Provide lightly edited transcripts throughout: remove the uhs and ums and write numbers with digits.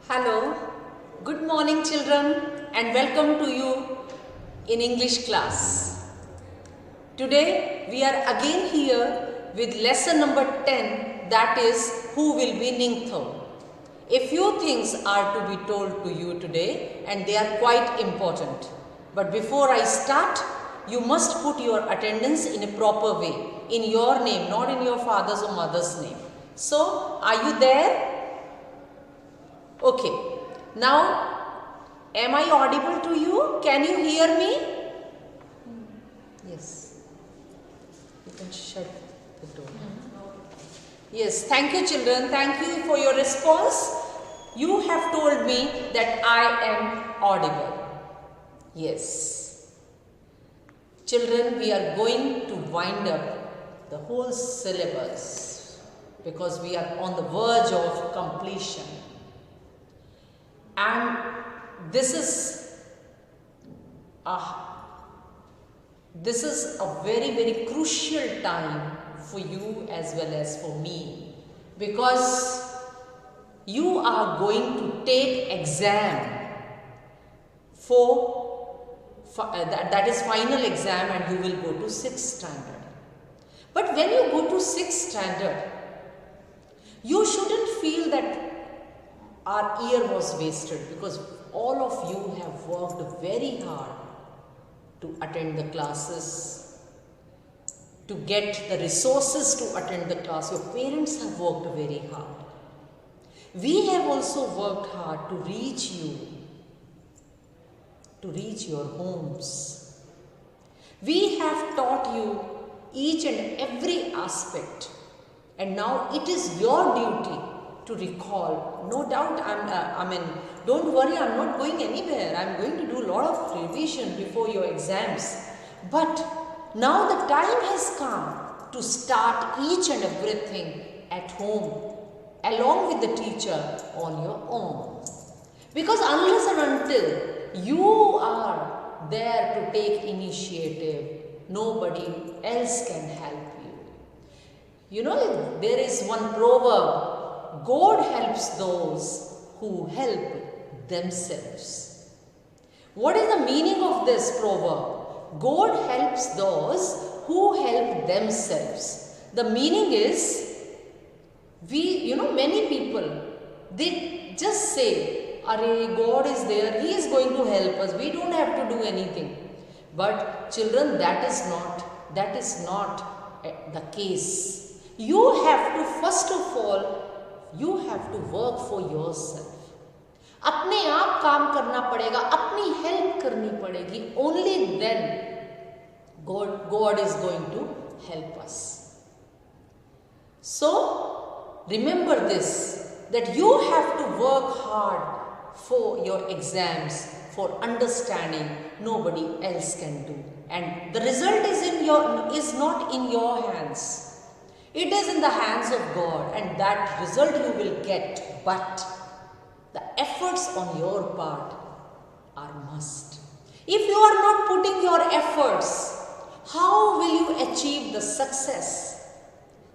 Hello, good morning children and welcome to you in English class. Today we are again here with lesson number 10, that is who will be Ningthou. A few things are to be told to you today and they are quite important. But before I start, you must put your attendance in a proper way, in your name, not in your father's or mother's name. So, are you there? Okay. Now, am I audible to you? Can you hear me? Yes. You can shut the door. Yes, thank you children. Thank you for your response. You have told me that I am audible. Yes. Children, we are going to wind up the whole syllabus because we are on the verge of completion. And this is a very, very crucial time for you as well as for me, because you are going to take exam that is final exam, and you will go to 6th standard. But when you go to 6th standard, you shouldn't feel that our year was wasted, because all of you have worked very hard to attend the classes, to get the resources to attend the class. Your parents have worked very hard. We have also worked hard to reach you, to reach your homes. We have taught you each and every aspect, and now it is your duty to recall. No doubt, don't worry, I'm not going anywhere. I'm going to do a lot of revision before your exams. But now the time has come to start each and everything at home, along with the teacher, on your own. Because unless and until you are there to take initiative, nobody else can help you. You know, there is one proverb: God helps those who help themselves. What is the meaning of this proverb? God helps those who help themselves. The meaning is, many people, they just say, "Arey, God is there, He is going to help us, we don't have to do anything." But children, that is not the case. You have to, first of all, you have to work for yourself. अपने आप काम करना पड़ेगा, अपनी help करनी पड़ेगी. Only then God is going to help us. So remember this, that you have to work hard for your exams, for understanding. Nobody else can do, and the result is not in your hands. It is in the hands of God, and that result you will get, but the efforts on your part are must. If you are not putting your efforts, how will you achieve the success?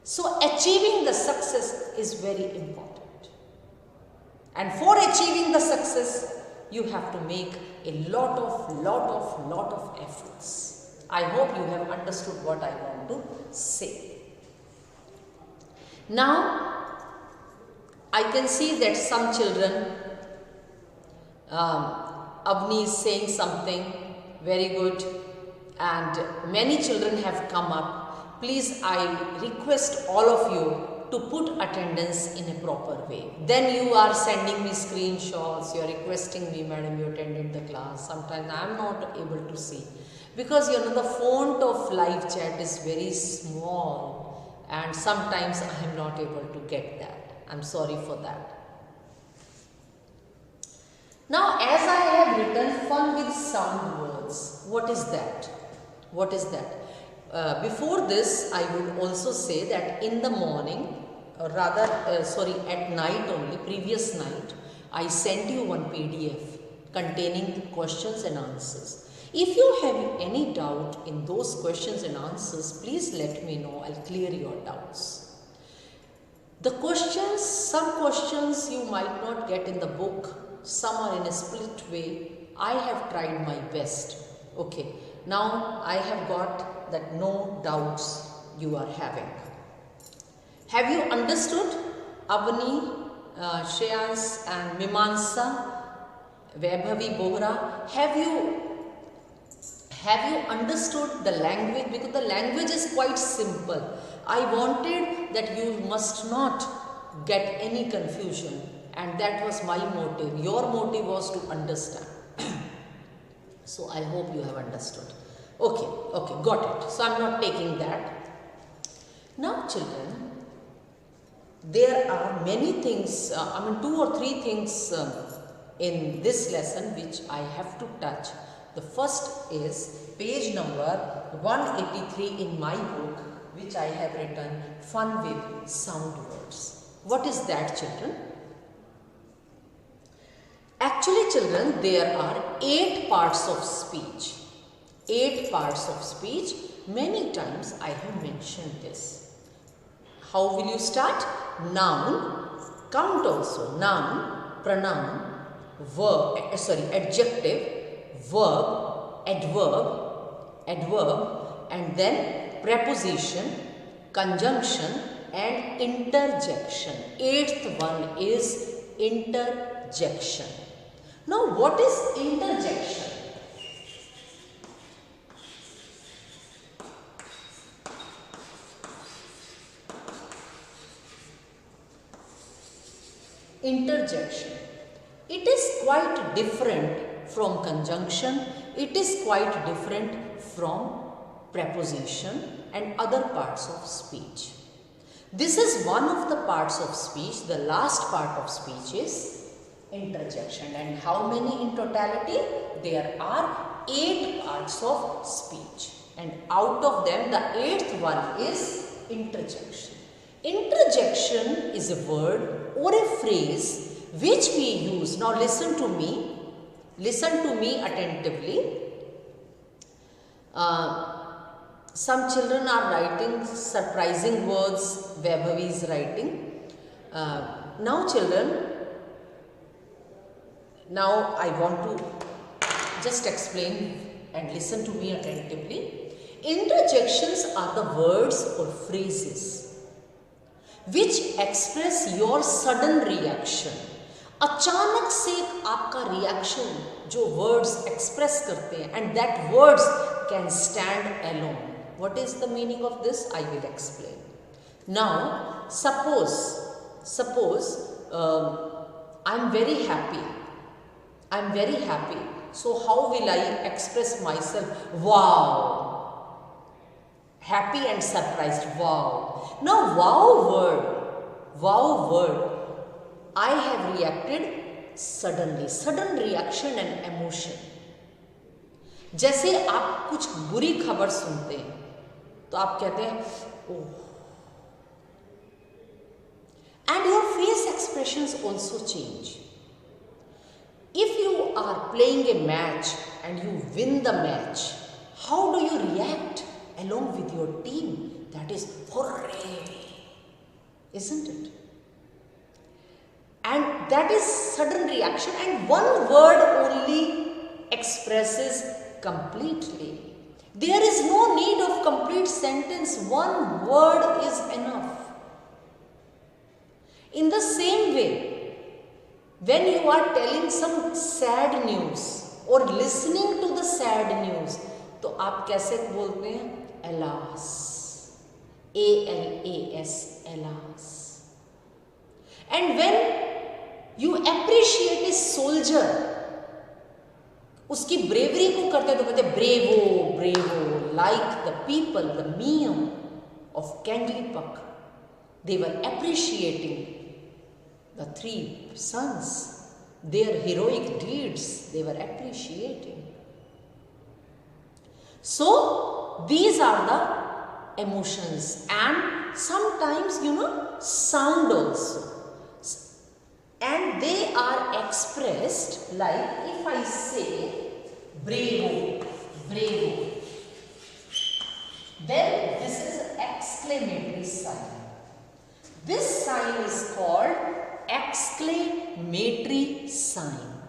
So achieving the success is very important. And for achieving the success, you have to make a lot of efforts. I hope you have understood what I want to say. Now, I can see that some children, Avni is saying something very good, and many children have come up. Please, I request all of you to put attendance in a proper way. Then you are sending me screenshots, you are requesting me, "Madam, you attended the class." Sometimes I am not able to see, because the font of live chat is very small. And sometimes I am not able to get that. I am sorry for that. Now, as I have written fun with sound words, what is that? What is that? Before this, I would also say that in the morning, at night only, previous night, I sent you one PDF containing questions and answers. If you have any doubt in those questions and answers, please let me know. I'll clear your doubts. The questions, some questions you might not get in the book, some are in a split way. I have tried my best. Okay, now I have got that no doubts you are having. Have you understood Avani, Shreyans and Mimansa, Vaibhavi, Bohra? Have you understood the language? Because the language is quite simple. I wanted that you must not get any confusion, and that was my motive. Your motive was to understand. So I hope you have understood. Okay, got it. So I am not taking that. Now children, there are many things, 2 or 3 things in this lesson which I have to touch. The first is page number 183 in my book, which I have written, Fun with Sound Words. What is that, children? Actually, children, there are 8 parts of speech. 8 parts of speech. Many times I have mentioned this. How will you start? Noun, count also. Noun, pronoun, verb, adjective, verb, adverb, and then preposition, conjunction and interjection. 8th one is interjection. Now what is interjection? Interjection. It is quite different from conjunction. It is quite different from preposition and other parts of speech. This is one of the parts of speech. The last part of speech is interjection. And how many in totality? There are 8 parts of speech. And out of them, the 8th one is interjection. Interjection is a word or a phrase which we use. Now listen to me. Listen to me attentively. Some children are writing surprising words. Vaibhavi is writing. Now children, now I want to just explain and listen to me attentively. Interjections are the words or phrases which express your sudden reaction. अचानक से आपका reaction जो words express करते हैं, and that words can stand alone. What is the meaning of this? I will explain. Now suppose I am very happy. So how will I express myself? Wow! Happy and surprised. Wow! Now wow word, I have reacted suddenly. Sudden reaction and emotion. जैसे आप कुछ बुरी खबर सुनते हैं तो आप कहते हैं ओह. And your face expressions also change. If you are playing a match and you win the match, how do you react along with your team? That is hooray, isn't it? And that is sudden reaction, and one word only expresses completely. There is no need of complete sentence. One word is enough. In the same way, when you are telling some sad news or listening to the sad news, तो आप कैसे बोलते हैं? Alas, A-L-A-S, alas. And when you appreciate a soldier, उसकी bravery को करते तो कहते bravo, like the people, the meme of Kanglipak. They were appreciating the 3 sons, their heroic deeds, they were appreciating. So these are the emotions, and sometimes sound also, and they are expressed like if I say bravo, then this is exclamatory sign. This sign is called exclamatory sign.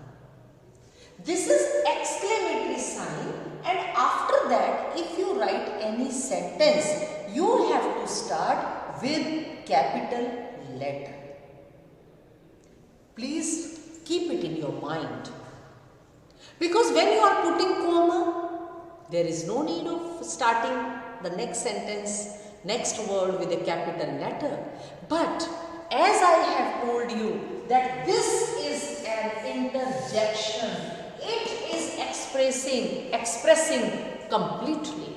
This is exclamatory sign, and after that if you write any sentence, you have to start with capital letter. Please keep it in your mind. Because when you are putting comma, there is no need of starting the next sentence, next word with a capital letter. But as I have told you that this is an interjection, it is expressing completely.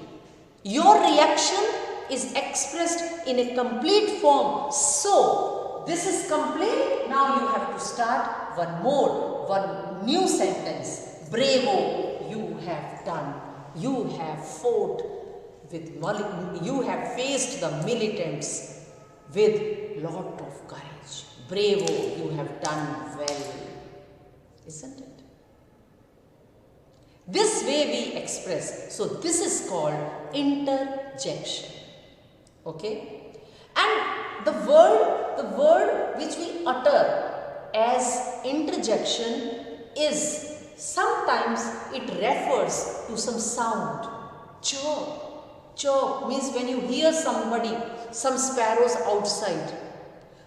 Your reaction is expressed in a complete form. So, this is complete. Now you have to start one new sentence. Bravo, you have done. You have fought with, you have faced the militants with lot of courage. Bravo, you have done well. Isn't it? This way we express. So this is called interjection. Okay? And the word which we utter as interjection is, sometimes it refers to some sound. Chirp. Chirp means when you hear somebody, some sparrows outside.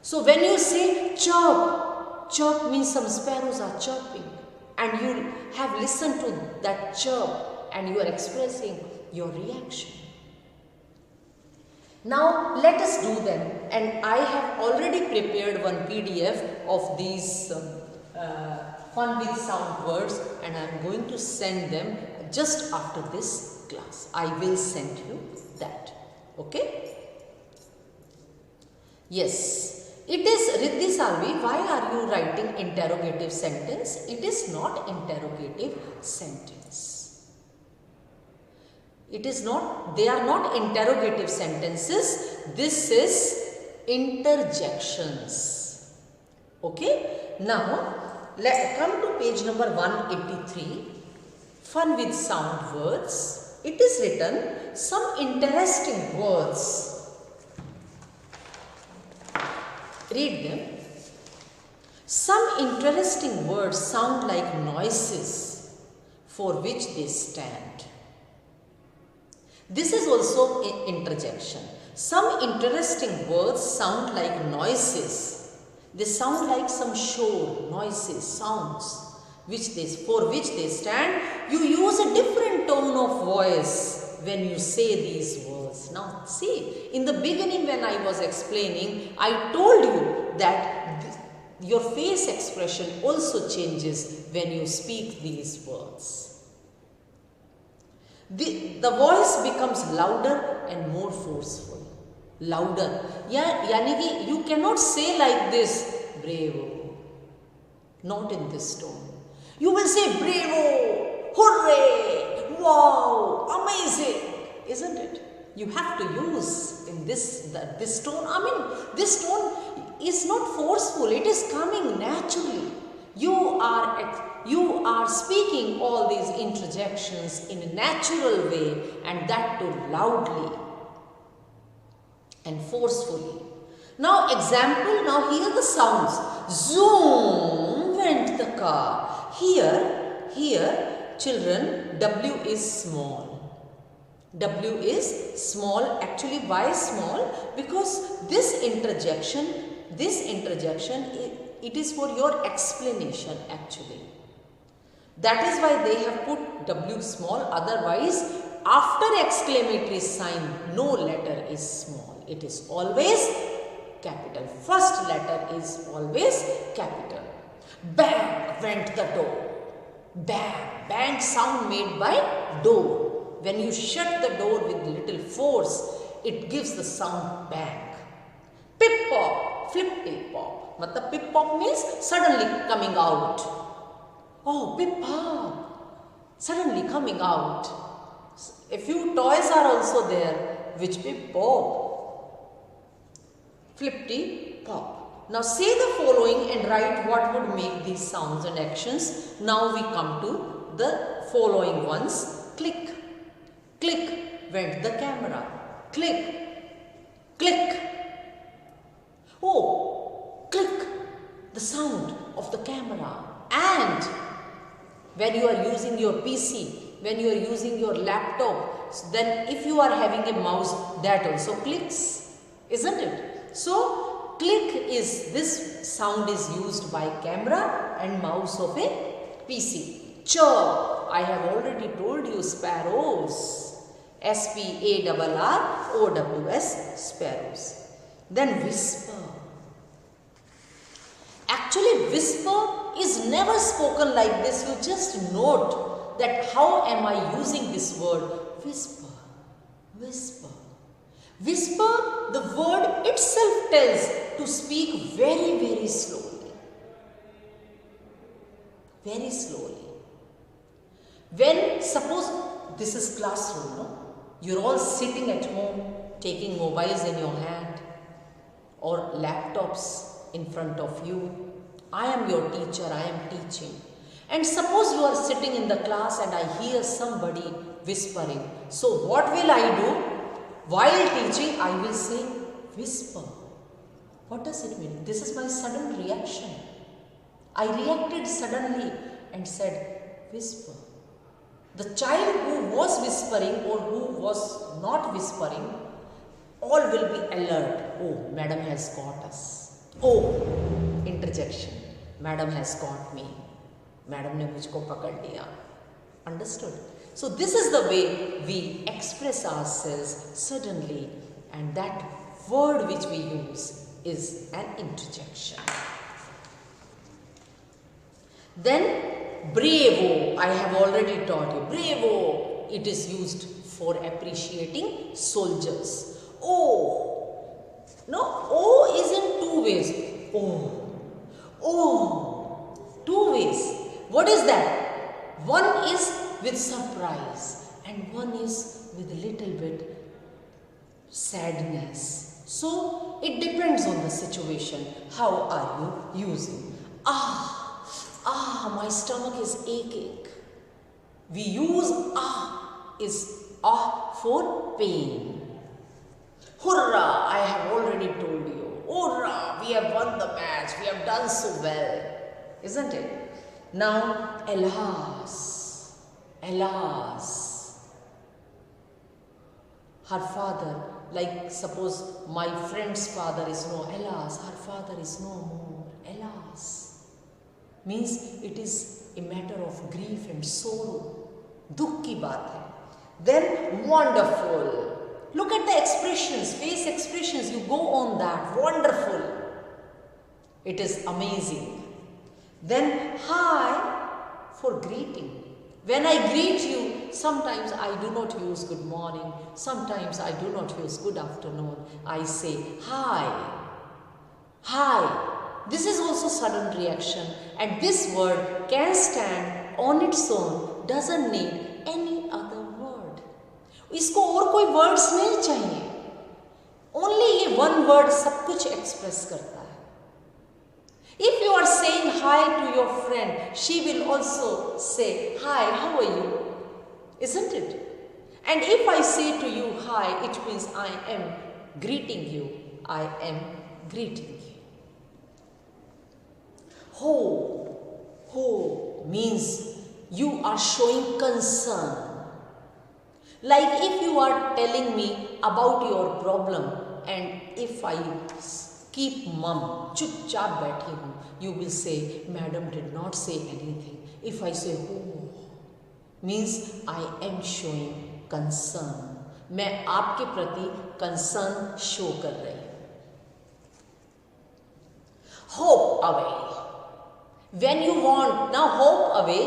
So when you say chirp, chirp means some sparrows are chirping. And you have listened to that chirp and you are expressing your reaction. Now let us do them, and I have already prepared one PDF of these fun with sound words, and I am going to send them just after this class. I will send you that. Okay? Yes. It is Riddhi Salvi, why are you writing interrogative sentence? It is not interrogative sentence. It is not, they are not interrogative sentences. This is interjections. Okay? Now, let's come to page number 183. Fun with sound words. It is written some interesting words. Read them. Some interesting words sound like noises for which they stand. This is also an interjection. Some interesting words sound like noises. They sound like some shore, noises, sounds for which they stand. You use a different tone of voice when you say these words. Now see, in the beginning when I was explaining, I told you that your face expression also changes when you speak these words. The voice becomes louder and more forceful. Louder. Yani ki you cannot say like this, bravo. Not in this tone. You will say bravo, hooray, wow, amazing. Isn't it? You have to use in this tone. I mean, this tone is not forceful. It is coming naturally. You are speaking all these interjections in a natural way, and that too loudly and forcefully. Now example, now hear the sounds. Zoom went the car. Here children, W is small. W is small. Actually, why small? Because this interjection, it is for your explanation actually. That is why they have put W small. Otherwise, after exclamatory sign, no letter is small. It is always capital. First letter is always capital. Bang went the door. Bang. Bang sound made by door. When you shut the door with little force, it gives the sound bang. Pip pop, flip pop. Matlab pip pop means suddenly coming out. Oh, pip pop, suddenly coming out. A few toys are also there which pip pop. Flippity pop. Now say the following and write what would make these sounds and actions. Now we come to the following ones. Click. Click went the camera. Click. Click. when you are using your PC, when you are using your laptop, then if you are having a mouse, that also clicks, isn't it? So, click is, this sound is used by camera and mouse of a PC. Chirp, I have already told you, sparrows. S-P-A-R-R-O-W-S, sparrows. Then whisper. Actually, whisper is never spoken like this. You just note that how am I using this word? Whisper, whisper. Whisper, the word itself tells to speak very, very slowly. Very slowly. When, suppose this is classroom, no? You're all sitting at home, taking mobiles in your hand or laptops in front of you. I am your teacher, I am teaching. And suppose you are sitting in the class and I hear somebody whispering. So what will I do? While teaching, I will say, whisper. What does it mean? This is my sudden reaction. I reacted suddenly and said, whisper. The child who was whispering or who was not whispering, all will be alert. Oh, madam has got us. Oh, interjection. Madam has got me. Madam ne mujhko pakad liya. Understood? So this is the way we express ourselves suddenly, and that word which we use is an interjection. Then bravo, I have already taught you. Bravo, it is used for appreciating soldiers. Oh, no, oh is in two ways. Oh, oh, two ways. What is that? One is with surprise and one is with a little bit sadness. So it depends on the situation. How are you using? My stomach is aching. We use for pain. Hurrah, I have already told you. Hurrah, we have won the match. We have done so well. Isn't it? Now, alas, alas. Her father, like suppose my friend's father is no, alas, her father is no more. Alas. Means it is a matter of grief and sorrow. Dukh ki baat hai. Then wonderful. Look at the expressions, face expressions. You go on that. Wonderful. It is amazing. Then hi for greeting. When I greet you, sometimes I do not use good morning. Sometimes I do not use good afternoon. I say hi. Hi. This is also sudden reaction, and this word can stand on its own, doesn't need any other word. इसको और कोई words नहीं चाहिए. Only ये one word सब कुछ express करता है. If you are saying hi to your friend, she will also say, hi, how are you? Isn't it? And if I say to you hi, it means I am greeting you. I am greeting you. Ho means you are showing concern. Like if you are telling me about your problem and if I keep mum, chupchap बैठी हूँ, you will say, madam did not say anything. If I say ho, means I am showing concern. मैं आपके प्रति concern show कर रही हूँ. Hope away. When you want, now hope away,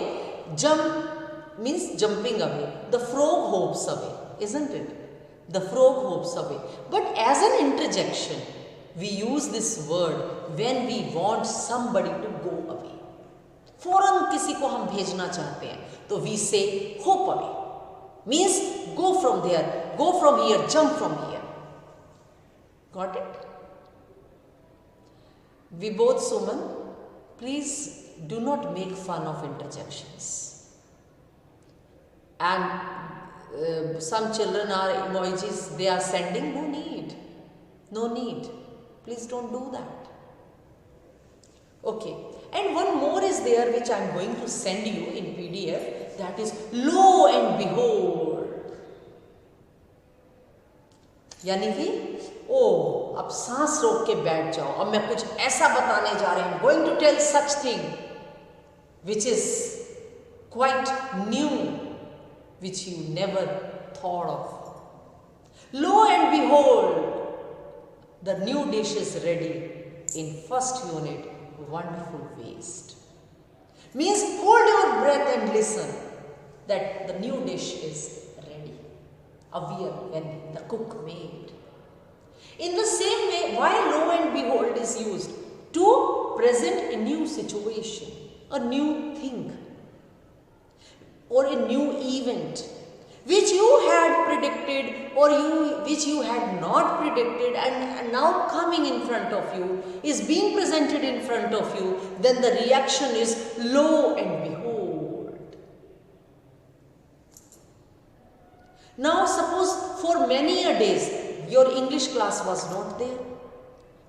jump means jumping away. The frog hops away, isn't it? The frog hops away. But as an interjection, we use this word when we want somebody to go away. फौरन किसी को हम भेजना चाहते हैं, तो we say hope away. Means go from there, go from here, jump from here. Got it? We both, Suman, please do not make fun of interjections. And some children are emojis, they are sending, no need. No need. Please don't do that. Okay. And one more is there which I am going to send you in PDF, that is lo and behold. यानी कि ओ अब सांस रोक के बैठ जाओ, अब मैं कुछ ऐसा बताने जा रही हूँ, going to tell such thing which is quite new, which you never thought of. Lo and behold, the new dish is ready in first unit, wonderful waste. Means hold your breath and listen that the new dish is ready, aware when the cook made. In the same way, why lo and behold is used? To present a new situation, a new thing, or a new event which you had predicted or which you had not predicted, and now coming in front of you, is being presented in front of you, then the reaction is lo and behold. Now suppose for many a days your English class was not there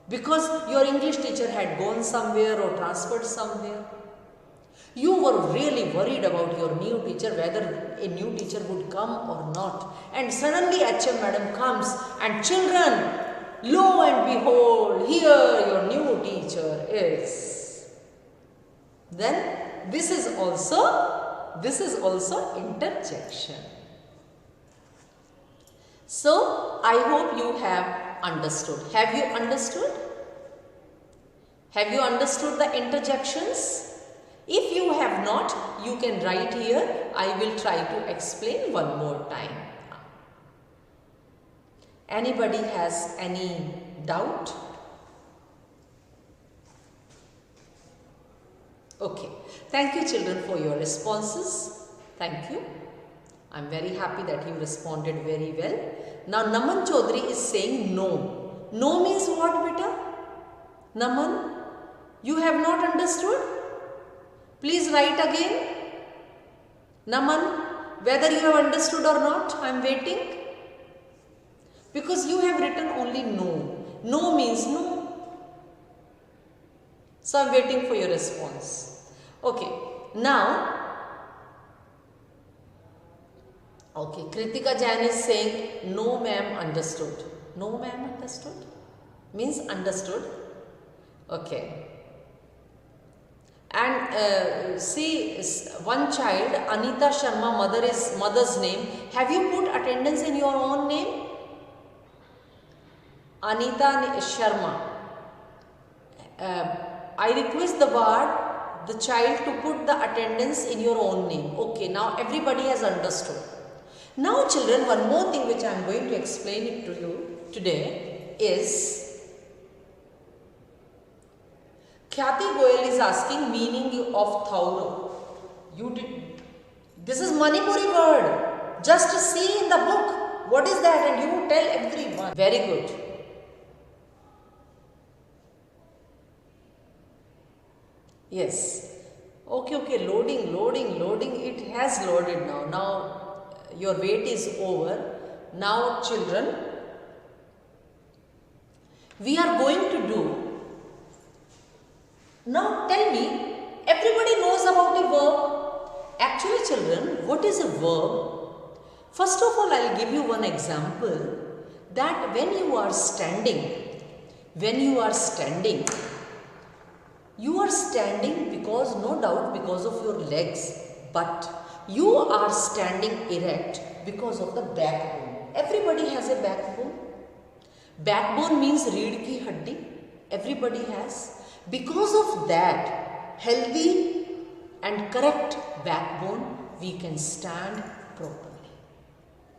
because your English teacher had gone somewhere or transferred somewhere. You were really worried about your new teacher, whether a new teacher would come or not. And suddenly HM madam comes and children, lo and behold, here your new teacher is. Then this is also interjection. So I hope you have understood. Have you understood? Have you understood the interjections? If you have not, you can write here. I will try to explain one more time. Anybody has any doubt? Okay. Thank you children for your responses. Thank you. I am very happy that you responded very well. Now Naman Chaudhary is saying no. No means what, beta? Naman, you have not understood? Please write again. Naman, whether you have understood or not, I am waiting. Because you have written only no. No means no. So I am waiting for your response. Okay. Now, okay, Kritika Jain is saying no ma'am understood. No ma'am understood? Means understood. Okay. And see, one child, Anita Sharma, mother's name. Have you put attendance in your own name? Anita Sharma. I request the child to put the attendance in your own name. Okay, now everybody has understood. Now children, one more thing which I am going to explain it to you today is, Khyati Goyal is asking meaning of Thauro. You did. This is Manipuri word. Just see in the book. What is that? And you tell everyone. Very good. Yes. Okay. Loading. It has loaded now. Now your wait is over. Now children, we are going to do. Now tell me, everybody knows about a verb. Actually children, what is a verb? First of all, I will give you one example that when you are standing because no doubt because of your legs, but you are standing erect because of the backbone. Everybody has a backbone. Backbone means reed ki haddi. Everybody has. Because of that healthy and correct backbone, we can stand properly.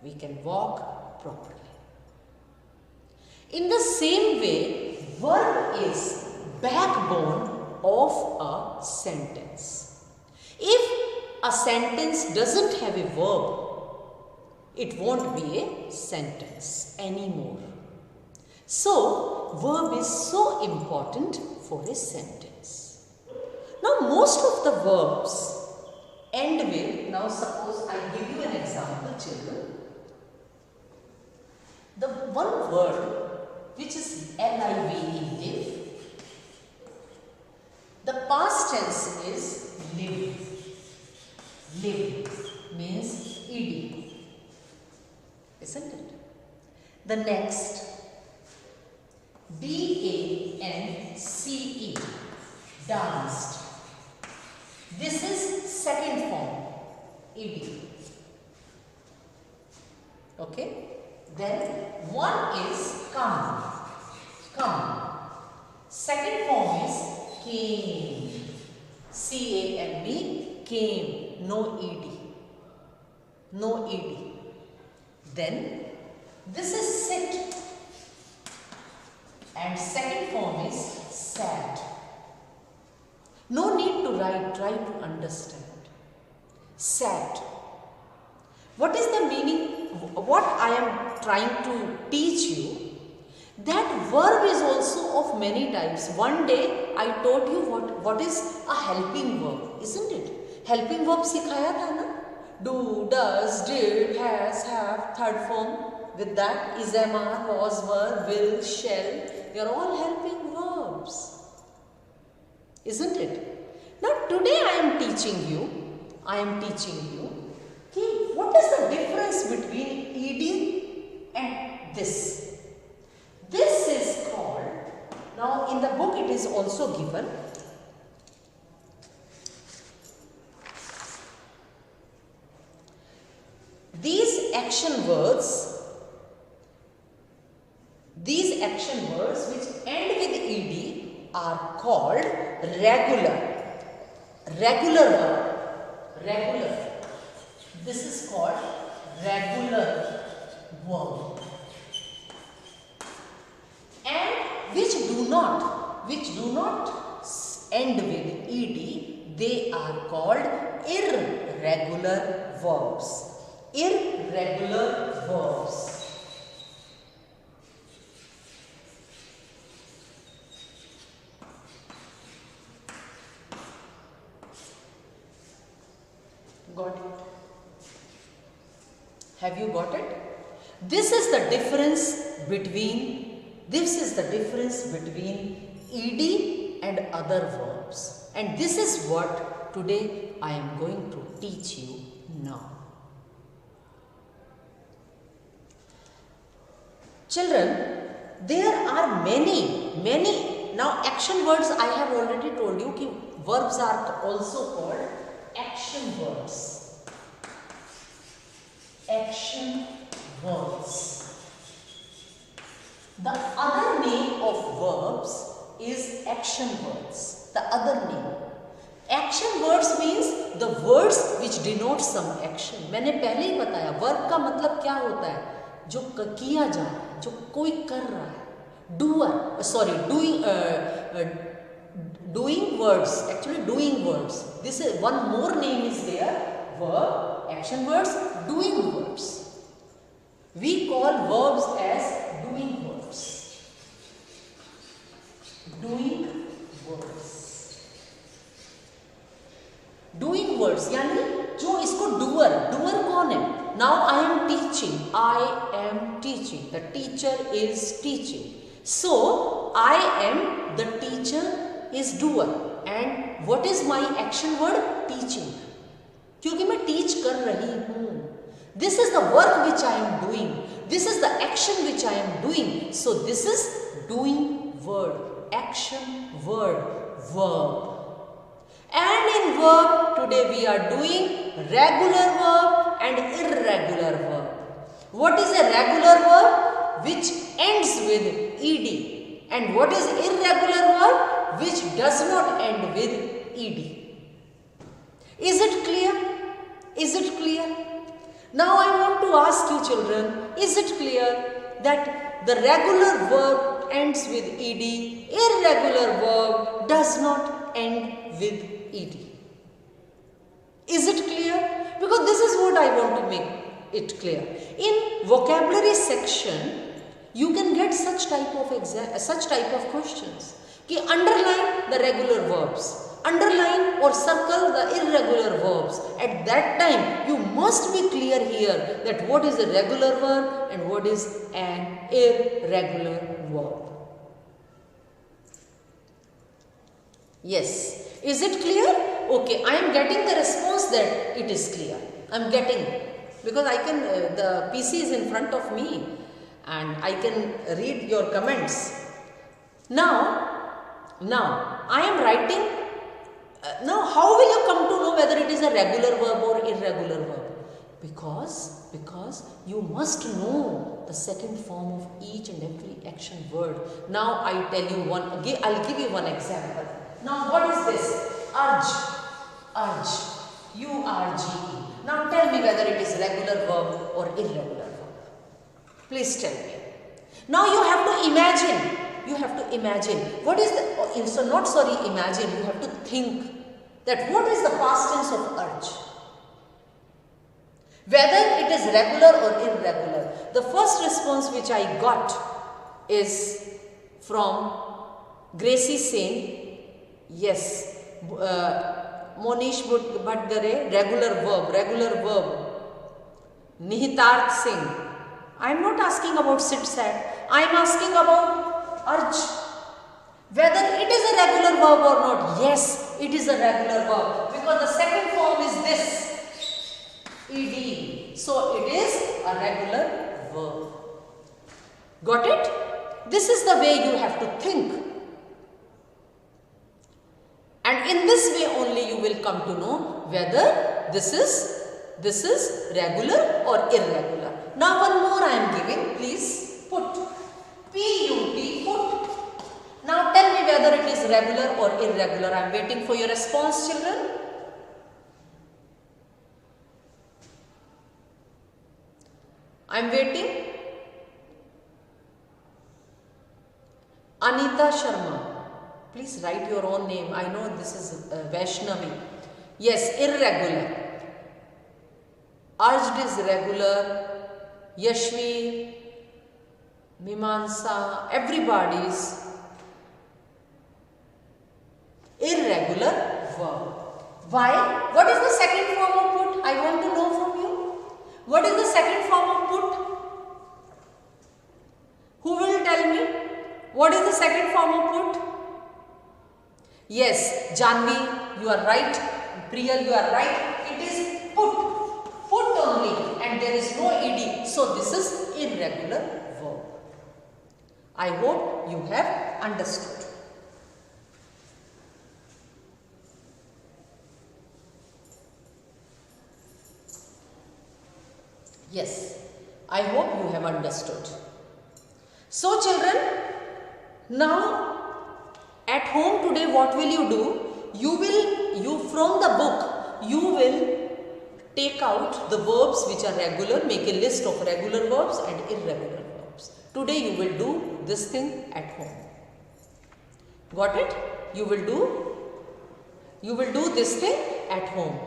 We can walk properly. In the same way, verb is backbone of a sentence. If a sentence doesn't have a verb, it won't be a sentence anymore. So, verb is so important for a sentence. Now, most of the verbs end with, now suppose I give you an example children. The one word which is live, the past The next, D-A-N-C-E, danced. This is second form, ed. Okay. Then one is come. Come. Second form is came. C-A-M-E, came. No ed. No ed. Then this is sit. And second form is sat. No need to write, try to understand. Sat. What is the meaning? What I am trying to teach you, that verb is also of many types. One day I taught you what is a helping verb, isn't it? Helping verb sikhaya tha na? Do, does, did, has, have, third form. With that, is, am, are, was, were, will, shall. They are all helping verbs. Isn't it? Now today I am teaching you, what is the difference between ed and this? This is called, now in the book it is also given, these action words which end with ed are called regular verb. This is called regular verb. And which do not end with ed, they are called irregular verbs. Irregular verbs. Got it? Have you got it? This is the difference between ed and other verbs. And this is what today I am going to teach you now. Children, there are many. Now action words I have already told you कि verbs are also called action words. Action words. The other name of verbs is action words. The other name. Action words means the words which denote some action. मैंने पहले ही बताया verb का मतलब क्या होता है? जो किया जा रहा है, जो कोई कर रहा है. Doing words. Actually doing words. This is one more name is there. Verb, action words, doing words. We call verbs as doing words. Doing words. Doing words यानी जो इसको doer कौन है? Now I am teaching. The teacher is teaching. So I am the teacher is doer. And what is my action word? Teaching. क्योंकि मैं teach कर रही हूँ. This is the work which I am doing. This is the action which I am doing. So this is doing word. Action word. Verb. And in verb today we are doing regular verb and irregular verb. What is a regular verb? Which ends with ed. And what is irregular verb? Which does not end with ed. Is it clear? Is it clear? Now I want to ask you children, is it clear that the regular verb ends with ed, irregular verb does not end with ed? Is it clear? Because this is what I want to make it clear. In vocabulary section, you can get such type of questions. Ki underline the regular verbs. Underline or circle the irregular verbs. At that time, you must be clear here that what is a regular verb and what is an irregular verb. Yes. Is it clear? Okay. I am getting the response that it is clear. I am getting because I can, the PC is in front of me. and I can read your comments. Now I am writing. Now how will you come to know whether it is a regular verb or irregular verb? Because you must know the second form of each and every action word. Now I tell you one, I'll give you one example. Now what is this? Urge, U-R-G-E. Now tell me whether it is regular verb or irregular verb. Please tell me. Now you have to imagine. You have to imagine. What is the, imagine. You have to think that what is the past tense of urge? Whether it is regular or irregular. The first response which I got is from Gracie saying, yes, Monish Bhatgare, regular verb. Nihitarth Singh, I am not asking about sit sat, I am asking about urge. Whether it is a regular verb or not. Yes, it is a regular verb because the second form is this. ed. So it is a regular verb. Got it? This is the way you have to think. And in this way only you will come to know whether this is regular or irregular. Now one more I am giving. Please put. P-U-T, put. Now tell me whether it is regular or irregular. I am waiting for your response, children. I am waiting. Anita Sharma. Please write your own name. I know this is Vaishnavi. Yes, irregular. Urged is regular. Yashvi, Mimansa, everybody's irregular verb. Why? What is the second form of put? I want to know from you. What is the second form of put? Who will tell me? What is the second form of put? Yes, Janvi, you are right. Priyal, you are right. It is put. Put only, and there is no ed. So this is irregular verb. I hope you have understood. Yes, I hope you have understood. So children, now at home today what will you do? From the book, you will take out the verbs which are regular, make a list of regular verbs and irregular verbs. Today you will do this thing at home. Got it? You will do this thing at home.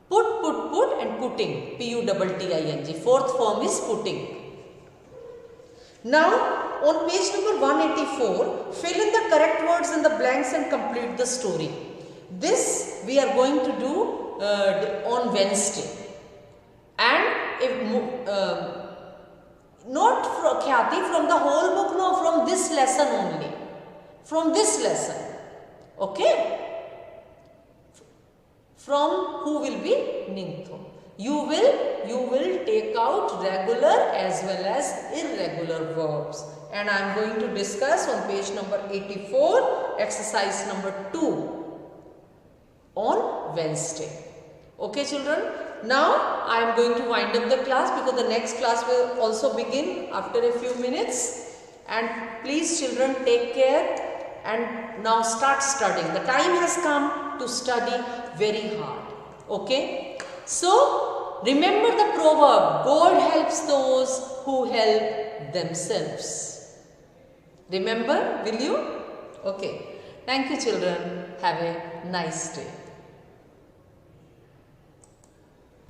Put and putting. P-U-T-T-I-N-G. Fourth form is putting. Now on page number 184, fill in the correct words in the blanks and complete the story. This we are going to do on Wednesday. And if not from Khyati, from the whole book, no, from this lesson only. From this lesson. Okay? From who will be Ningthou. You will take out regular as well as irregular verbs. And I am going to discuss on page number 84, exercise number 2 on Wednesday. Okay children, now I am going to wind up the class because the next class will also begin after a few minutes. And please children, take care and now start studying. The time has come to study very hard. Okay? So remember the proverb, God helps those who help themselves. Remember, will you? Okay. Thank you children. Have a nice day.